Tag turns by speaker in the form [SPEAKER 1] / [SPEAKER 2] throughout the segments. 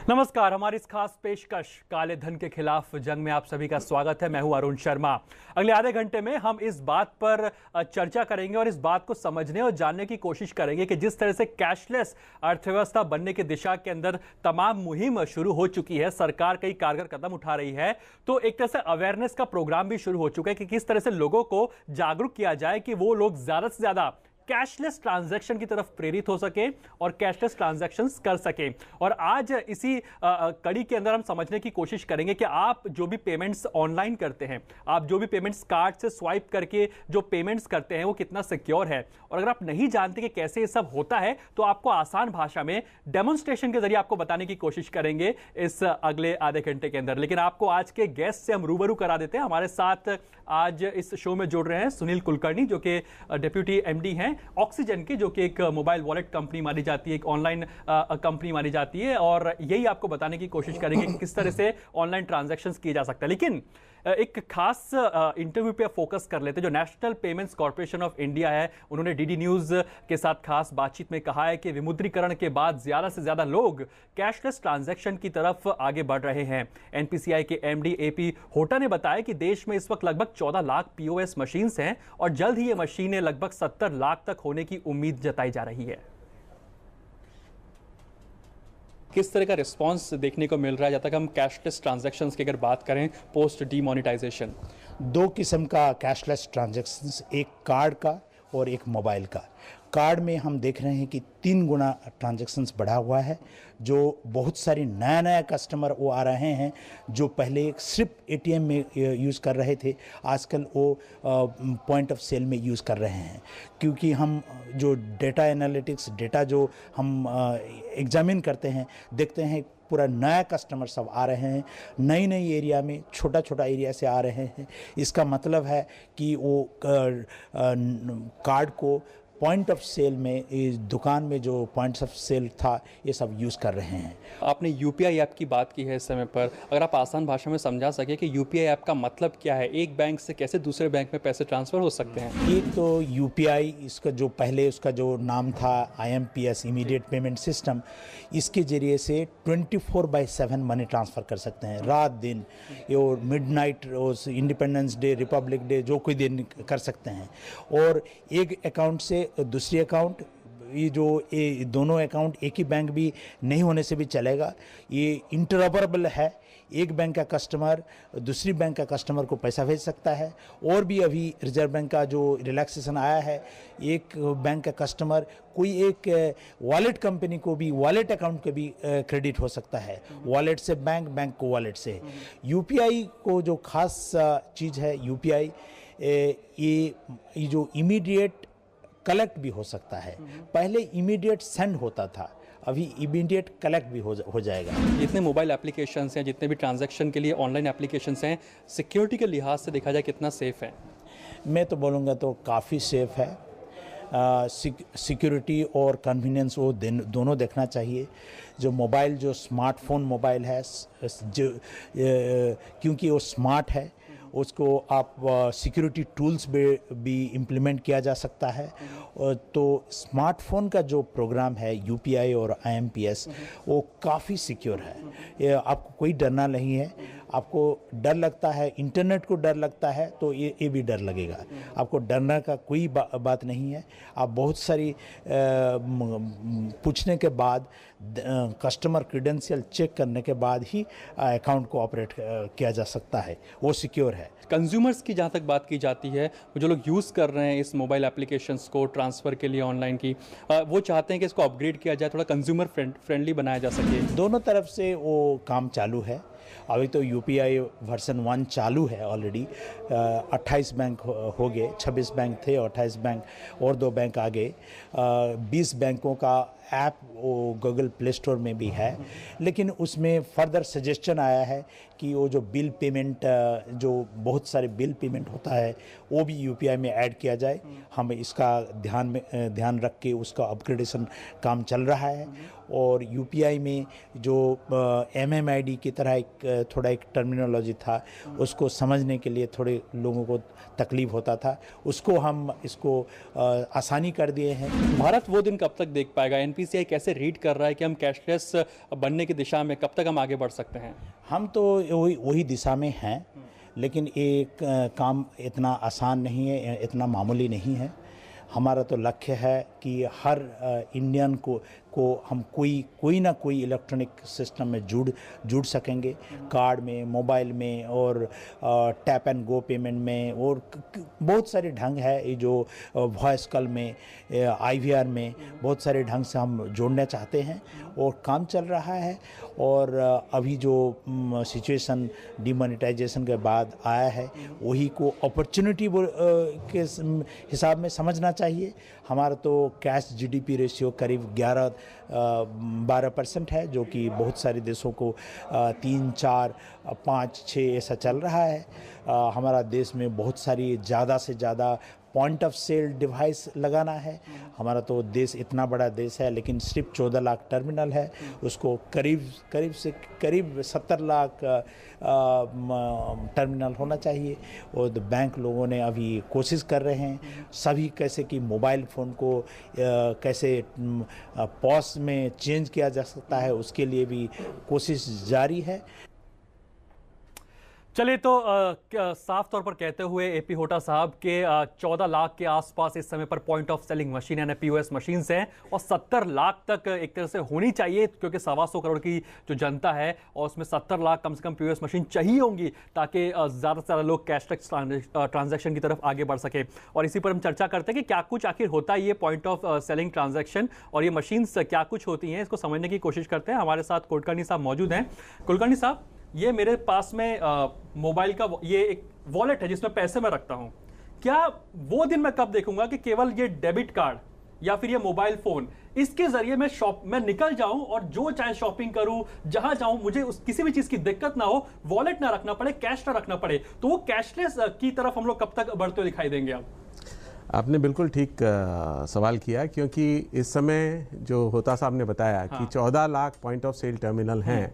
[SPEAKER 1] नमस्कार। हमारी इस खास पेशकश काले धन के खिलाफ जंग में आप सभी का स्वागत है। मैं हूं अरुण शर्मा। अगले आधे घंटे में हम इस बात पर चर्चा करेंगे और इस बात को समझने और जानने की कोशिश करेंगे कि जिस तरह से कैशलेस अर्थव्यवस्था बनने की दिशा के अंदर तमाम मुहिम शुरू हो चुकी है, सरकार कई कारगर कदम उठा रही है, तो एक तरह से अवेयरनेस का प्रोग्राम भी शुरू हो चुका है कि किस तरह से लोगों को जागरूक किया जाए कि वो लोग ज्यादा से ज्यादा कैशलेस ट्रांजैक्शन की तरफ प्रेरित हो सके और कैशलेस ट्रांजैक्शंस कर सके। और आज इसी कड़ी के अंदर हम समझने की कोशिश करेंगे कि आप जो भी पेमेंट्स ऑनलाइन करते हैं, आप जो भी पेमेंट्स कार्ड से स्वाइप करके जो पेमेंट्स करते हैं, वो कितना सिक्योर है। और अगर आप नहीं जानते कि कैसे ये सब होता है, तो आपको आसान भाषा में डेमोन्स्ट्रेशन के जरिए आपको बताने की कोशिश करेंगे इस अगले आधे घंटे के अंदर। लेकिन आपको आज के गेस्ट से हम रूबरू करा देते हैं। हमारे साथ आज इस शो में जुड़ रहे हैं सुनील कुलकर्णी, जो कि डिप्यूटी एमडी हैं ऑक्सीजन की, जो कि एक मोबाइल वॉलेट कंपनी मानी जाती है, एक ऑनलाइन कंपनी मानी जाती है। और यही आपको बताने की कोशिश करेंगे कि किस तरह से ऑनलाइन ट्रांजैक्शंस किए जा सकते हैं। लेकिन एक खास इंटरव्यू पे फोकस कर लेते हैं। जो national payments corporation of India है, उन्होंने डीडी न्यूज के साथ खास बातचीत में कहा है कि विमुद्रीकरण के बाद ज्यादा से ज्यादा लोग कैशलेस ट्रांजैक्शन की तरफ आगे बढ़ रहे हैं। एनपीसीआई के एमडी एपी होटा ने बताया कि देश में इस वक्त लगभग 14 लाख पीओएस मशीन्स हैं और जल्द ही ये मशीनें लगभग 70 लाख तक होने की उम्मीद जताई जा रही है। किस तरह का रिस्पांस देखने को मिल रहा है जब तक हम कैशलेस ट्रांजैक्शंस की अगर बात करें पोस्ट डीमोनेटाइजेशन?
[SPEAKER 2] दो किस्म का कैशलेस ट्रांजैक्शंस, एक कार्ड का और एक मोबाइल का। कार्ड में हम देख रहे हैं कि 3 गुना ट्रांजैक्शंस बढ़ा हुआ है। जो बहुत सारी नया कस्टमर वो आ रहे हैं जो पहले सिर्फ एटीएम में यूज़ कर रहे थे, आजकल वो पॉइंट ऑफ सेल में यूज़ कर रहे हैं। क्योंकि हम जो डेटा एनालिटिक्स, डेटा जो हम एग्जामिन करते हैं, देखते हैं पूरा नया कस्टमर सब आ रहे हैं, नई एरिया में, छोटा एरिया से आ रहे हैं। इसका मतलब है कि वो कार्ड को पॉइंट ऑफ सेल में, इस दुकान में जो पॉइंट्स ऑफ सेल था, ये सब यूज़ कर रहे हैं।
[SPEAKER 1] आपने यूपीआई ऐप की बात की है इस समय पर, अगर आप आसान भाषा में समझा सके कि यूपीआई ऐप का मतलब क्या है, एक बैंक से कैसे दूसरे बैंक में पैसे ट्रांसफर हो सकते हैं?
[SPEAKER 2] एक तो यूपीआई, इसका जो पहले उसका जो नाम था आईएमपीएस, इमीडिएट पेमेंट सिस्टम, इसके जरिए से 24/7 मनी ट्रांसफ़र कर सकते हैं, रात दिन, और midnight, independence day, Republic day, जो कोई दिन कर सकते हैं। और एक अकाउंट से दूसरी अकाउंट, ये दोनों अकाउंट एक ही बैंक भी नहीं होने से भी चलेगा। ये इंटरऑपरेबल है। एक बैंक का कस्टमर दूसरी बैंक का कस्टमर को पैसा भेज सकता है। और भी अभी रिजर्व बैंक का जो रिलैक्सेशन आया है, एक बैंक का कस्टमर कोई एक वॉलेट कंपनी को भी, वॉलेट अकाउंट को भी क्रेडिट हो सकता है, वॉलेट से बैंक, बैंक को वॉलेट से। यूपीआई को जो खास चीज़ है, यूपीआई ये जो इमीडिएट कलेक्ट भी हो सकता है। पहले इमीडिएट सेंड होता था, अभी इमीडिएट कलेक्ट भी हो जाएगा।
[SPEAKER 1] जितने मोबाइल एप्लीकेशंस हैं, जितने भी ट्रांजैक्शन के लिए ऑनलाइन एप्लीकेशंस हैं, सिक्योरिटी के लिहाज से देखा जाए कितना सेफ है?
[SPEAKER 2] मैं तो बोलूँगा तो काफ़ी सेफ है। सिक्योरिटी और कन्वीनियंस वो दोनों देखना चाहिए। जो मोबाइल, जो स्मार्टफोन मोबाइल है, क्योंकि वो स्मार्ट है, उसको आप सिक्योरिटी टूल्स भी इम्प्लीमेंट किया जा सकता है। तो स्मार्टफोन का जो प्रोग्राम है यूपीआई और आईएमपीएस, वो काफ़ी सिक्योर है। ये आपको कोई डरना नहीं है। आपको डर लगता है, इंटरनेट को डर लगता है, तो ये भी डर लगेगा। आपको डरने का कोई बात नहीं है। आप बहुत सारी पूछने के बाद, कस्टमर क्रेडेंशियल चेक करने के बाद ही अकाउंट को ऑपरेट किया जा सकता है, वो सिक्योर है।
[SPEAKER 1] कंज्यूमर्स की जहाँ तक बात की जाती है, जो लोग यूज़ कर रहे हैं इस मोबाइल एप्लीकेशंस को ट्रांसफ़र के लिए ऑनलाइन की, वो चाहते हैं कि इसको अपग्रेड किया जाए, थोड़ा कंज्यूमर फ्रेंडली बनाया जा सके।
[SPEAKER 2] दोनों तरफ से वो काम चालू है। अभी तो यूपीआई वर्जन 1 चालू है ऑलरेडी। 28 बैंक हो गए, 26 बैंक थे, 28 बैंक और 2 बैंक आ गए। 20 बैंकों का ऐप वो गूगल प्ले स्टोर में भी है। लेकिन उसमें फर्दर सजेशन आया है कि वो जो बिल पेमेंट, जो बहुत सारे बिल पेमेंट होता है वो भी यूपीआई में ऐड किया जाए। हम इसका ध्यान रख के उसका अपग्रेडेशन काम चल रहा है। और यूपीआई में जो एमएमआईडी की तरह थोड़ा एक टर्मिनोलॉजी था, उसको समझने के लिए थोड़े लोगों को तकलीफ होता था, उसको हम इसको आसानी कर दिए हैं।
[SPEAKER 1] भारत वो दिन कब तक देख पाएगा? एनपीसीआई कैसे रीड कर रहा है कि हम कैशलेस बनने की दिशा में कब तक हम आगे बढ़ सकते हैं?
[SPEAKER 2] हम तो वही दिशा में हैं, लेकिन एक काम इतना आसान नहीं है, इतना मामूली नहीं है। हमारा तो लक्ष्य है कि हर इंडियन को हम कोई ना कोई इलेक्ट्रॉनिक सिस्टम में जुड़ सकेंगे, कार्ड में, मोबाइल में और टैप एंड गो पेमेंट में, और बहुत सारे ढंग है ये जो वॉइस कॉल में, आईवीआर में, बहुत सारे ढंग से हम जोड़ना चाहते हैं और काम चल रहा है। और अभी जो सिचुएशन डिमोनेटाइजेशन के बाद आया है वही को अपॉर्चुनिटी के हिसाब में समझना चाहिए। हमारा तो कैश जीडीपी रेशियो करीब 11-12% है, जो कि बहुत सारे देशों को 3, 4, 5, 6 ऐसा चल रहा है। हमारा देश में बहुत सारी ज़्यादा से ज़्यादा पॉइंट ऑफ सेल डिवाइस लगाना है। हमारा तो देश इतना बड़ा देश है, लेकिन सिर्फ 14 लाख टर्मिनल है, उसको करीब 70 लाख टर्मिनल होना चाहिए। और बैंक लोगों ने अभी कोशिश कर रहे हैं सभी कैसे कि मोबाइल फ़ोन को कैसे पॉस में चेंज किया जा सकता है, उसके लिए भी कोशिश जारी है।
[SPEAKER 1] चलिए, तो साफ तौर पर कहते हुए एपी होटा साहब के 14 लाख के आसपास इस समय पर पॉइंट ऑफ सेलिंग मशीन यानी पीओएस मशीन्स हैं, और 70 लाख तक एक तरह से होनी चाहिए, क्योंकि 125 करोड़ की जो जनता है और उसमें 70 लाख कम से कम पीओएस मशीन चाहिए होंगी, ताकि ज़्यादा से ज़्यादा लोग कैशलेस ट्रांजैक्शन की तरफ आगे बढ़ सके। और इसी पर हम चर्चा करते हैं कि क्या कुछ आखिर होता है ये पॉइंट ऑफ सेलिंग ट्रांजैक्शन, और ये मशीन्स क्या कुछ होती हैं, इसको समझने की कोशिश करते हैं। हमारे साथ कुलकर्णी साहब मौजूद हैं। कुलकर्णी साहब, ये मेरे पास में मोबाइल का ये एक वॉलेट है जिसमें पैसे मैं रखता हूं। क्या वो दिन मैं कब देखूंगा कि केवल ये डेबिट कार्ड या फिर ये मोबाइल फोन, इसके जरिए मैं निकल जाऊं और जो चाहे शॉपिंग करूं, जहां जाऊं, मुझे किसी भी चीज की दिक्कत ना हो, वॉलेट ना रखना पड़े, कैश ना रखना पड़े, तो वो कैशलेस की तरफ हम लोग कब तक बढ़ते हुए दिखाई देंगे?
[SPEAKER 3] आपने बिल्कुल ठीक सवाल किया, क्योंकि इस समय जो होता साहब ने बताया कि 14 lakh point of sale terminal हैं,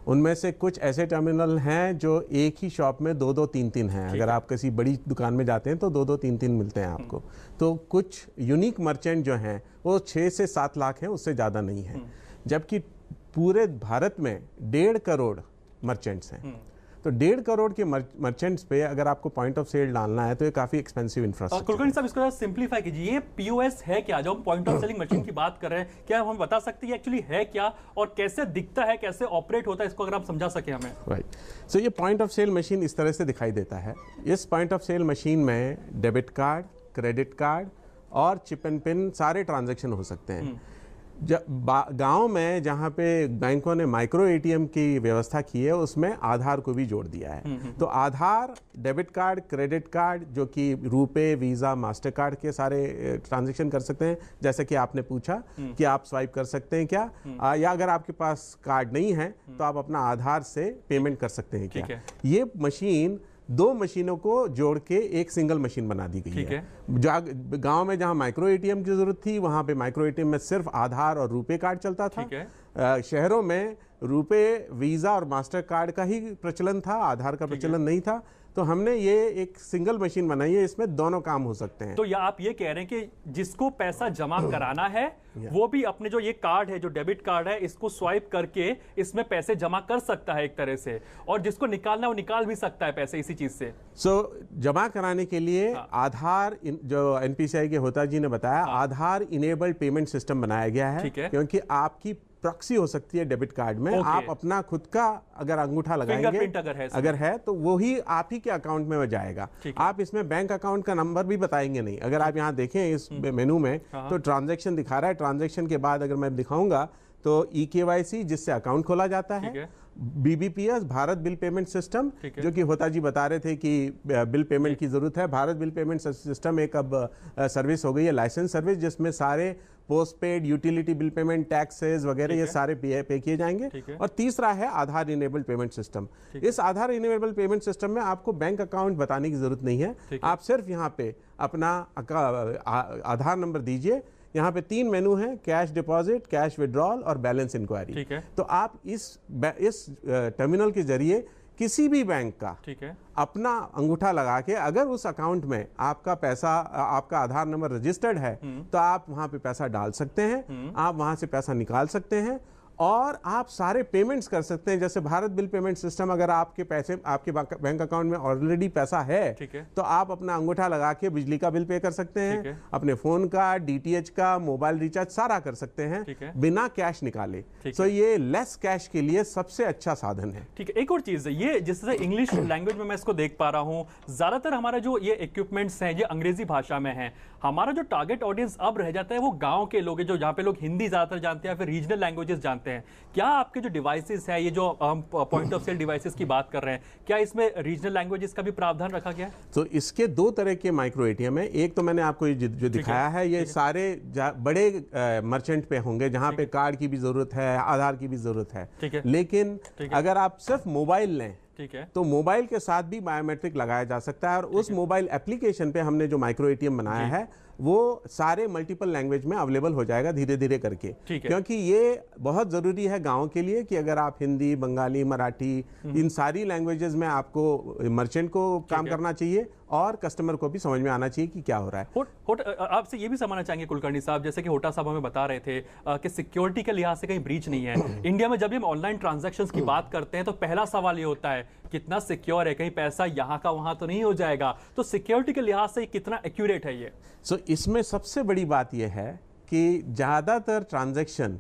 [SPEAKER 3] उनमें से कुछ ऐसे टर्मिनल हैं जो एक ही शॉप में 2-2, 3-3 हैं। अगर आप किसी बड़ी दुकान में जाते हैं तो 2-2, 3-3 मिलते हैं आपको। तो कुछ यूनिक मर्चेंट जो हैं वो 6 से 7 लाख हैं, उससे ज़्यादा नहीं है। जबकि पूरे भारत में 1.5 करोड़ मर्चेंट्स हैं। तो 1.5 करोड़ के मर्चेंट्स पे अगर आपको पॉइंट ऑफ सेल डालना है तो ये काफी एक्सपेंसिव इंफ्रास्ट्रक्चर।
[SPEAKER 1] कुलकर्णी साहब, इसको सिंपलीफाई कीजिए, ये पीओएस है क्या? जब हम पॉइंट ऑफ सेलिंग मशीन की बात कर रहे हैं, क्या हम बता सकते हैं एक्चुअली है क्या और कैसे दिखता है, कैसे ऑपरेट होता है, इसको अगर आप समझा सके हमें।
[SPEAKER 3] राइट, सो ये पॉइंट ऑफ सेल मशीन इस तरह से दिखाई देता है। इस पॉइंट ऑफ सेल मशीन में डेबिट कार्ड, क्रेडिट कार्ड और चिप एंड पिन सारे ट्रांजेक्शन हो सकते हैं। गांव में जहां पे बैंकों ने माइक्रो एटीएम की व्यवस्था की है, उसमें आधार को भी जोड़ दिया है। तो आधार, डेबिट कार्ड, क्रेडिट कार्ड, जो कि रुपे, वीज़ा, मास्टर कार्ड के सारे ट्रांजैक्शन कर सकते हैं। जैसे कि आपने पूछा कि आप स्वाइप कर सकते हैं क्या, या अगर आपके पास कार्ड नहीं है तो आप अपना आधार से पेमेंट कर सकते हैं क्या। ये मशीन 2 मशीनों को जोड़ के एक सिंगल मशीन बना दी गई है। गांव में जहां माइक्रो एटीएम की जरूरत थी, वहां पे माइक्रो एटीएम में सिर्फ आधार और रुपे कार्ड चलता था। शहरों में रुपे, वीजा और मास्टर कार्ड का ही प्रचलन था, आधार का प्रचलन नहीं था। तो हमने ये एक सिंगल मशीन बनाई है, इसमें दोनों काम हो सकते हैं।
[SPEAKER 1] तो या आप ये कह रहे हैं कि जिसको पैसा जमा कराना है वो भी अपने जो ये कार्ड है, जो डेबिट कार्ड है, इसको स्वाइप करके इसमें पैसे जमा कर सकता है एक तरह से, और जिसको निकालना वो निकाल भी सकता है पैसे इसी चीज से।
[SPEAKER 3] जमा कराने के लिए आधार, जो एनपीसीआई के होता जी ने बताया, आधार इनेबल्ड पेमेंट सिस्टम बनाया गया है, क्योंकि आपकी प्रॉक्सी हो सकती है डेबिट कार्ड में। आप अपना खुद का अगर अंगूठा लगाएंगे, अगर है तो वो ही आप ही के अकाउंट में जाएगा। आप इसमें बैंक अकाउंट का नंबर भी बताएंगे नहीं। अगर आप यहाँ देखें इस मेनू में तो ट्रांजैक्शन दिखा रहा है, ट्रांजैक्शन के बाद अगर मैं दिखाऊंगा तो eKYC जिससे अकाउंट खोला जाता है, BBPS Bharat bill payment system, जो कि होता जी बता रहे थे कि बिल पेमेंट की जरूरत है। भारत बिल पेमेंट सिस्टम एक अब सर्विस हो गई है, लाइसेंस सर्विस, जिसमें सारे post paid, utility bill payment, taxes वगैरह ये सारे पे किए जाएंगे। और तीसरा है आधार इनेबल्ड पेमेंट सिस्टम। इस आधार इनेबल्ड पेमेंट सिस्टम में आपको बैंक अकाउंट बताने की जरूरत नहीं है, आप सिर्फ यहाँ पे अपना आधार नंबर दीजिए। यहाँ पे 3 मेनू हैं, कैश डिपॉजिट, कैश विड्रॉल और बैलेंस इंक्वायरी। तो आप इस टर्मिनल के जरिए किसी भी बैंक का अपना अंगूठा लगा के, अगर उस अकाउंट में आपका पैसा, आपका आधार नंबर रजिस्टर्ड है, तो आप वहां पे पैसा डाल सकते हैं, आप वहां से पैसा निकाल सकते हैं और आप सारे पेमेंट्स कर सकते हैं। जैसे भारत बिल पेमेंट सिस्टम, अगर आपके पैसे आपके बैंक अकाउंट में ऑलरेडी पैसा है, तो आप अपना अंगूठा लगा के बिजली का बिल पे कर सकते हैं, अपने फोन का, DTH का, मोबाइल रिचार्ज सारा कर सकते हैं बिना कैश निकाले। तो ये लेस कैश के लिए सबसे अच्छा साधन है।
[SPEAKER 1] ठीक है, एक और चीज, ये जिस तरह इंग्लिश लैंग्वेज में मैं इसको देख पा रहा हूं, ज्यादातर हमारा जो ये इक्विपमेंट्स हैं ये अंग्रेजी भाषा में है। हमारा जो टारगेट ऑडियंस अब रह जाता है वो गांव के लोग, जो जहां पे लोग हिंदी ज्यादातर जानते हैं, फिर रीजनल लैंग्वेजेस जानते हैं। क्या आपके जो डिवाइसेस है, ये जो हम पॉइंट ऑफ सेल डिवाइसेस की बात कर रहे हैं, क्या इसमें रीजनल लैंग्वेजेस का भी प्रावधान रखा गया है?
[SPEAKER 3] तो इसके 2 तरह के माइक्रो एटीएम है। एक तो मैंने आपको जो दिखाया है, ये सारे बड़े मर्चेंट पे होंगे जहां पे कार्ड की भी जरूरत है, आधार की भी जरूरत है। लेकिन अगर आप सिर्फ मोबाइल लें, तो मोबाइल के साथ भी बायोमेट्रिक लगाया जा सकता है। और उस मोबाइल एप्लीकेशन पे हमने जो माइक्रो एटीएम बनाया है वो सारे मल्टीपल लैंग्वेज में अवेलेबल हो जाएगा धीरे धीरे करके, क्योंकि ये बहुत जरूरी है गांव के लिए कि अगर आप हिंदी, बंगाली, मराठी, इन सारी लैंग्वेजेस में आपको मर्चेंट को काम करना चाहिए और कस्टमर को भी समझ में आना चाहिए कि क्या हो रहा है।
[SPEAKER 1] आपसे ये भी समझना चाहेंगे कुलकर्णी साहब, जैसे कि होटा साहब हमें बता रहे थे कि सिक्योरिटी के लिहाज से कहीं ब्रीच नहीं है। इंडिया में जब हम ऑनलाइन ट्रांजैक्शंस की बात करते हैं तो पहला सवाल ये होता है कितना सिक्योर है, कहीं पैसा यहाँ का वहां तो नहीं हो जाएगा। तो सिक्योरिटी के लिहाज से कितना एक्यूरेट है ये?
[SPEAKER 3] इसमें सबसे बड़ी बात यह है कि ज्यादातर ट्रांजैक्शन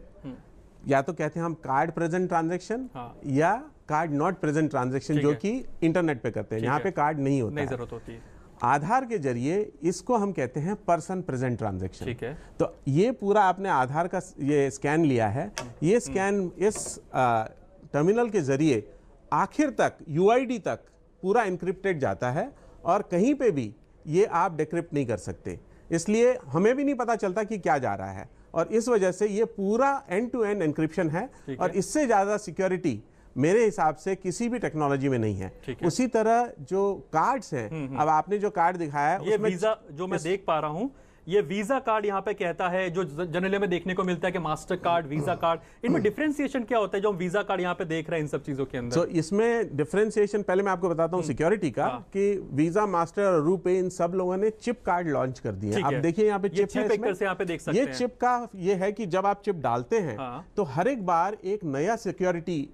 [SPEAKER 3] या तो कहते हैं हम कार्ड प्रेजेंट ट्रांजैक्शन या कार्ड नॉट प्रेजेंट ट्रांजैक्शन, जो कि इंटरनेट पे करते हैं, यहाँ पे कार्ड नहीं होता,
[SPEAKER 1] नहीं जरूरत होती है।
[SPEAKER 3] आधार के जरिए इसको हम कहते हैं पर्सन प्रेजेंट ट्रांजैक्शन। तो ये पूरा आपने आधार का ये स्कैन लिया है, ये स्कैन इस टर्मिनल के जरिए आखिर तक UID तक पूरा इंक्रिप्टेड जाता है और कहीं पे भी ये आप डिक्रिप्ट नहीं कर सकते, इसलिए हमें भी नहीं पता चलता कि क्या जा रहा है। और इस वजह से ये पूरा एंड टू एंड एन्क्रिप्शन है और इससे ज्यादा सिक्योरिटी मेरे हिसाब से किसी भी टेक्नोलॉजी में नहीं है। उसी तरह जो कार्ड्स हैं, अब आपने जो कार्ड दिखाया है,
[SPEAKER 1] ये वीजा जो मैं देख पा रहा हूं, ये वीजा कार्ड यहाँ पे कहता है, जो जनरली में देखने को मिलता है कि मास्टर कार्ड, वीजा कार्ड, इनमें डिफरेंशिएशन क्या होता है जो हम वीजा कार्ड यहाँ पे देख रहे हैं इन सब चीजों के अंदर?
[SPEAKER 3] तो इसमें डिफरेंशिएशन पहले मैं आपको बताता हूँ सिक्योरिटी का, कि वीजा, मास्टर और रूपे इन सब लोगों ने चिप कार्ड लॉन्च कर दिए। अब देखिए यहाँ पे चिप है,
[SPEAKER 1] यहाँ पे देख सकते
[SPEAKER 3] हैं। ये चिप का ये है कि जब आप चिप डालते हैं तो हर एक बार एक नया सिक्योरिटी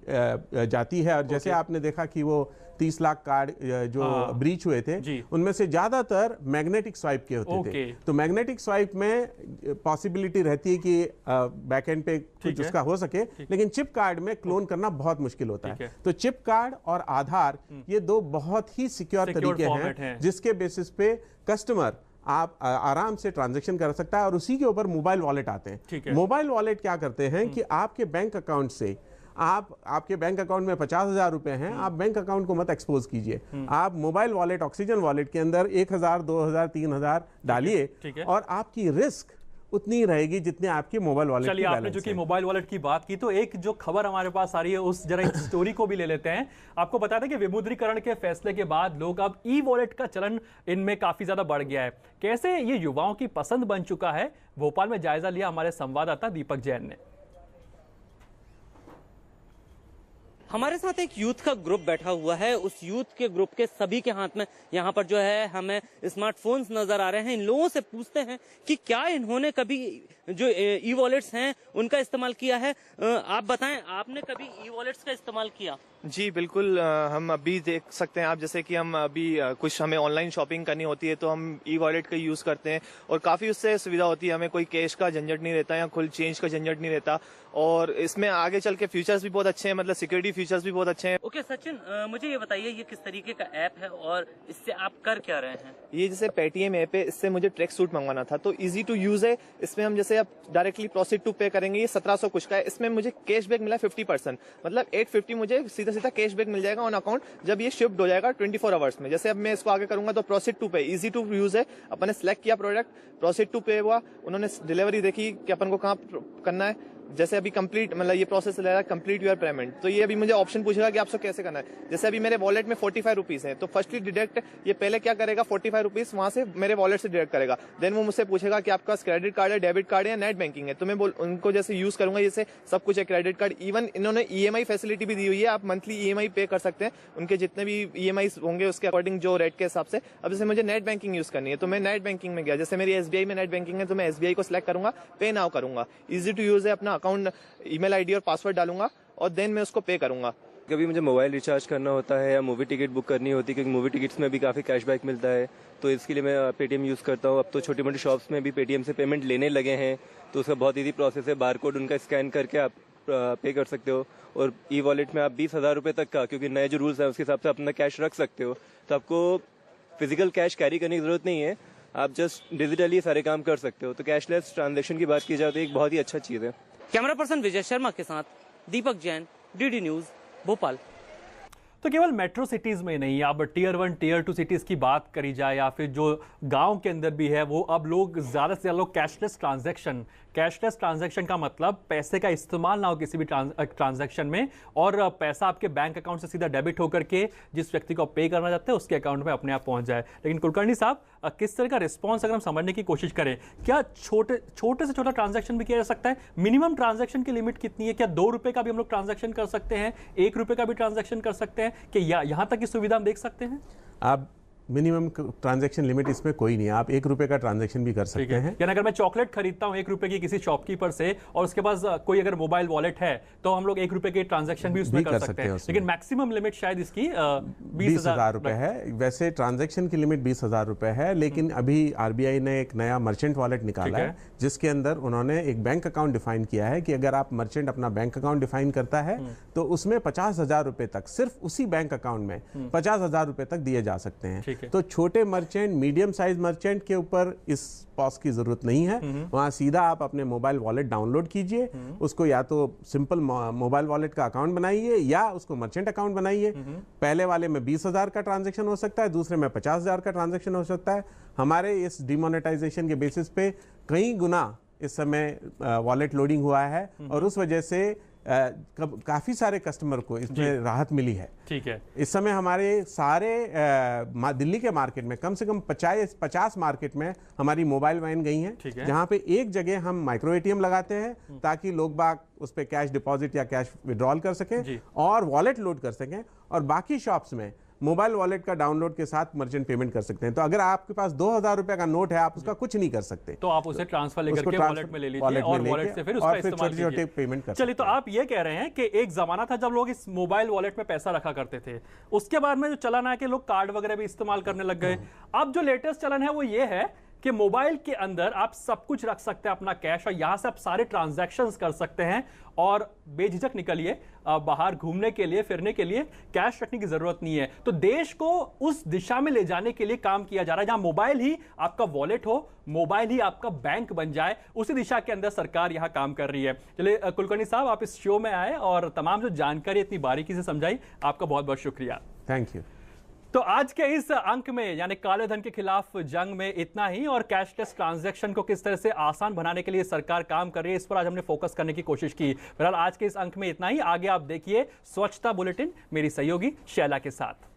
[SPEAKER 3] जाती है। और जैसे आपने देखा कि वो 30 लाख कार्ड जो ब्रीच हुए थे, उनमें से ज्यादातर मैग्नेटिक स्वाइप के होते थे। तो मैग्नेटिक स्वाइप में पॉसिबिलिटी रहती है कि बैकएंड पे कुछ उसका हो सके, लेकिन चिप कार्ड में क्लोन करना बहुत मुश्किल होता है। तो चिप कार्ड और आधार ये 2 बहुत ही सिक्योर तरीके हैं जिसके बेसिस पे कस्टमर आप आराम से ट्रांजैक्शन कर सकता है। और उसी के ऊपर मोबाइल वॉलेट आते हैं। मोबाइल वॉलेट क्या करते हैं कि आपके बैंक अकाउंट से आपके बैंक अकाउंट में 50,000 रुपए हैं, आप बैंक अकाउंट को मत एक्सपोज कीजिए। आप मोबाइल वॉलेट, ऑक्सीजन वॉलेट के अंदर 1,000, 2,000, 3,000 डालिए और आपकी रिस्क उतनी रहेगी जितने आपके मोबाइल वॉलेट।
[SPEAKER 1] चलिए, आपने जो कि मोबाइल वॉलेट की बात की, तो एक जो खबर हमारे पास आ रही है उस जरा स्टोरी को भी ले लेते हैं। आपको बता दें कि विमुद्रीकरण के फैसले के बाद लोग अब ई वॉलेट का चलन इनमें काफी ज्यादा बढ़ गया है। कैसे ये युवाओं की पसंद बन चुका है, भोपाल में जायजा लिया हमारे संवाददाता दीपक जैन ने।
[SPEAKER 4] हमारे साथ एक यूथ का ग्रुप बैठा हुआ है। उस यूथ के ग्रुप के सभी के हाथ में यहाँ पर जो है हमें स्मार्टफोन्स नजर आ रहे हैं। इन लोगों से पूछते हैं कि क्या इन्होंने कभी जो ई वॉलेट्स हैं उनका इस्तेमाल किया है। आप बताएं, आपने कभी ई वॉलेट्स का इस्तेमाल किया?
[SPEAKER 5] जी बिल्कुल, हम अभी देख सकते हैं आप, जैसे कि हम अभी कुछ हमें ऑनलाइन शॉपिंग करनी होती है तो हम ई वॉलेट का यूज़ करते हैं और काफ़ी उससे सुविधा होती है, हमें कोई कैश का झंझट नहीं रहता या खुल चेंज का झंझट नहीं रहता। और इसमें आगे चल के फीचर्स भी बहुत अच्छे हैं, मतलब सिक्योरिटी फीचर्स भी बहुत अच्छे हैं।
[SPEAKER 4] ओके सचिन, मुझे ये बताइए ये किस तरीके का ऐप है और इससे आप कर क्या रहे हैं?
[SPEAKER 5] ये जैसे पेटीएम ऐप है, इससे मुझे ट्रैक सूट मंगवाना था तो इजी टू यूज है। इसमें हम जैसे अब डायरेक्टली प्रोसीड टू पे करेंगे, ये 1700 कुछ का है। इसमें मुझे कैशबैक मिला 50%, मतलब 850 मुझे सीधा सीधा कैशबैक मिल जाएगा ऑन अकाउंट जब ये शिफ्ट हो जाएगा 24 आवर्स में। जैसे अब मैं इसको आगे करूंगा तो प्रोसीड टू पे, इजी टू यूज है। अपन ने सिलेक्ट किया प्रोडक्ट, प्रोसीड टू पे हुआ, उन्होंने डिलीवरी देखी कि अपन को कहाँ करना है। जैसे अभी कंप्लीट, मतलब ये प्रोसेस ले रहा है कंप्लीट योर पेमेंट, तो ये अभी मुझे ऑप्शन पूछेगा कि आपको कैसे करना है। जैसे अभी मेरे वॉलेट में 45 रुपीज है तो फर्स्टली डिडक्ट, ये पहले क्या करेगा 45 रुपीज वहां से मेरे वॉलेट से डिडक्ट करेगा। देन वो मुझसे पूछेगा कि आपका क्रेडिट कार्ड है, डेबिट कार्ड है या नेट बैंकिंग है, तो मैं उनको जैसे यूज करूंगा, जैसे सब कुछ है क्रेडिट कार्ड। इवन इन्होंने EMI फैसिलिटी भी दी हुई है, आप मंथली EMI पे कर सकते हैं, उनके जितने भी EMI होंगे उसके अकॉर्डिंग जो रेट के हिसाब से। अब जैसे मुझे नेट बैंकिंग यूज करनी है तो मैं नेट बैंकिंग में गया, जैसे मेरी SBI में नेट बैंकिंग है तो मैं SBI को सिलेक्ट करूंगा, पे नाउ करूंगा, इजी टू यूज है। अपना अकाउंट ईमेल आईडी और पासवर्ड डालूंगा और देन मैं उसको पे करूंगा।
[SPEAKER 6] कभी मुझे मोबाइल रिचार्ज करना होता है या मूवी टिकट बुक करनी होती है, क्योंकि मूवी टिकट्स में भी काफ़ी कैशबैक मिलता है, तो इसके लिए मैं पेटीएम यूज़ करता हूँ। अब तो छोटी मोटी शॉप्स में भी पेटीएम से पेमेंट लेने लगे हैं, तो उसका बहुत ईजी प्रोसेस है। बारकोड उनका स्कैन करके आप पे कर सकते हो और ई वॉलेट में आप 20,000 रुपये तक का, क्योंकि नए जो रूल्स हैं उसके हिसाब से अपना कैश रख सकते हो, तो आपको फिजिकल कैश कैरी करने की जरूरत नहीं है, आप जस्ट डिजिटली सारे काम कर सकते हो। तो कैशलेस ट्रांजैक्शन की बात की जाए तो एक बहुत ही अच्छा चीज़ है।
[SPEAKER 4] कैमरा पर्सन विजय शर्मा के साथ दीपक जैन, DD न्यूज, भोपाल।
[SPEAKER 1] तो केवल मेट्रो सिटीज में नहीं, अब टीयर 1 टीयर 2 सिटीज की बात करी जाए या फिर जो गांव के अंदर भी है, वो अब लोग ज्यादा से ज्यादा लोग कैशलेस ट्रांजैक्शन का मतलब पैसे का इस्तेमाल ना हो किसी भी ट्रांजैक्शन में, और पैसा आपके बैंक अकाउंट से सीधा डेबिट होकर के जिस व्यक्ति को पे करना चाहते हैं उसके अकाउंट में अपने आप पहुंच जाए। लेकिन कुलकर्णी साहब, किस तरह का रिस्पॉन्स अगर हम समझने की कोशिश करें, क्या छोटे से छोटा ट्रांजैक्शन भी किया जा सकता है? मिनिमम ट्रांजैक्शन की लिमिट कितनी है? क्या 2 रुपए का भी हम लोग ट्रांजैक्शन कर सकते हैं, 1 रुपए का भी ट्रांजैक्शन कर सकते हैं? कि यहां तक की सुविधा हम देख सकते हैं?
[SPEAKER 3] आप मिनिमम ट्रांजैक्शन लिमिट इसमें कोई नहीं है, आप 1 रुपए का ट्रांजैक्शन भी कर सकते हैं।
[SPEAKER 1] यानी अगर मैं चॉकलेट खरीदता हूं 1 रुपए की किसी शॉपकीपर से और उसके पास कोई अगर मोबाइल वॉलेट है तो हम लोग 1 रुपए के ट्रांजैक्शन भी उसमें कर सकते हैं। लेकिन मैक्सिमम लिमिट शायद इसकी
[SPEAKER 3] 20,000 रुपए है। वैसे ट्रांजैक्शन की लिमिट 20,000 रुपए है, लेकिन अभी RBI ने एक नया मर्चेंट वॉलेट निकाला है जिसके अंदर उन्होंने एक बैंक अकाउंट डिफाइन किया है कि अगर आप मर्चेंट अपना बैंक अकाउंट डिफाइन करता है तो उसमें 50,000 रुपए तक, सिर्फ उसी बैंक अकाउंट में 50,000 रुपए तक दिए जा सकते हैं। तो छोटे मर्चेंट, मीडियम साइज मर्चेंट के ऊपर इस पॉस की जरूरत नहीं है। वहां सीधा आप अपने मोबाइल वॉलेट डाउनलोड कीजिए, उसको या तो सिंपल मोबाइल वॉलेट का अकाउंट बनाइए या उसको मर्चेंट अकाउंट बनाइए। पहले वाले में 20,000 का ट्रांजैक्शन हो सकता है, दूसरे में 50,000 का ट्रांजैक्शन हो सकता है। हमारे इस डिमोनेटाइजेशन के बेसिस पे कई गुना इस समय वॉलेट लोडिंग हुआ है और उस वजह से काफी सारे कस्टमर को इसमें राहत मिली है।
[SPEAKER 1] ठीक है,
[SPEAKER 3] इस समय हमारे सारे दिल्ली के मार्केट में कम से कम 50 मार्केट में हमारी मोबाइल वैन गई हैं, जहां पे एक जगह हम माइक्रो ATM लगाते हैं ताकि लोग बाग उस पे कैश डिपॉजिट या कैश विड्रॉल कर सकें और वॉलेट लोड कर सकें, और बाकी शॉप्स में मोबाइल वॉलेट का डाउनलोड के साथ मर्चेंट पेमेंट कर सकते हैं। तो अगर आपके पास 2,000 रुपए का नोट है, आप उसका कुछ नहीं कर सकते,
[SPEAKER 1] तो आप उसे ट्रांसफर लेकर के वॉलेट में ले लीजिए और वॉलेट से फिर उसका इस्तेमाल कीजिए,
[SPEAKER 3] पेमेंट कर।
[SPEAKER 1] चलिए, तो आप ये कह रहे हैं कि एक जमाना था जब लोग इस मोबाइल वॉलेट में पैसा रखा करते थे, उसके बाद में जो चलन है कि लोग कार्ड वगैरह भी इस्तेमाल करने लग गए। अब जो लेटेस्ट चलन है वो ये है कि मोबाइल के अंदर आप सब कुछ रख सकते हैं अपना कैश, और यहां से आप सारे ट्रांजैक्शंस कर सकते हैं और बेझिझक निकलिए बाहर घूमने के लिए, फिरने के लिए कैश रखने की जरूरत नहीं है। तो देश को उस दिशा में ले जाने के लिए काम किया जा रहा है जहां मोबाइल ही आपका वॉलेट हो, मोबाइल ही आपका बैंक बन जाए, उसी दिशा के अंदर सरकार यहां काम कर रही है। चलिए कुलकर्णी साहब, आप इस शो में आए और तमाम जो जानकारी इतनी बारीकी से समझाई, आपका बहुत बहुत शुक्रिया।
[SPEAKER 3] Thank you.
[SPEAKER 1] तो आज के इस अंक में यानी काले धन के खिलाफ जंग में इतना ही, और कैशलेस ट्रांजैक्शन को किस तरह से आसान बनाने के लिए सरकार काम कर रही है, इस पर आज हमने फोकस करने की कोशिश की। फिलहाल आज के इस अंक में इतना ही। आगे आप देखिए स्वच्छता बुलेटिन मेरी सहयोगी शैला के साथ।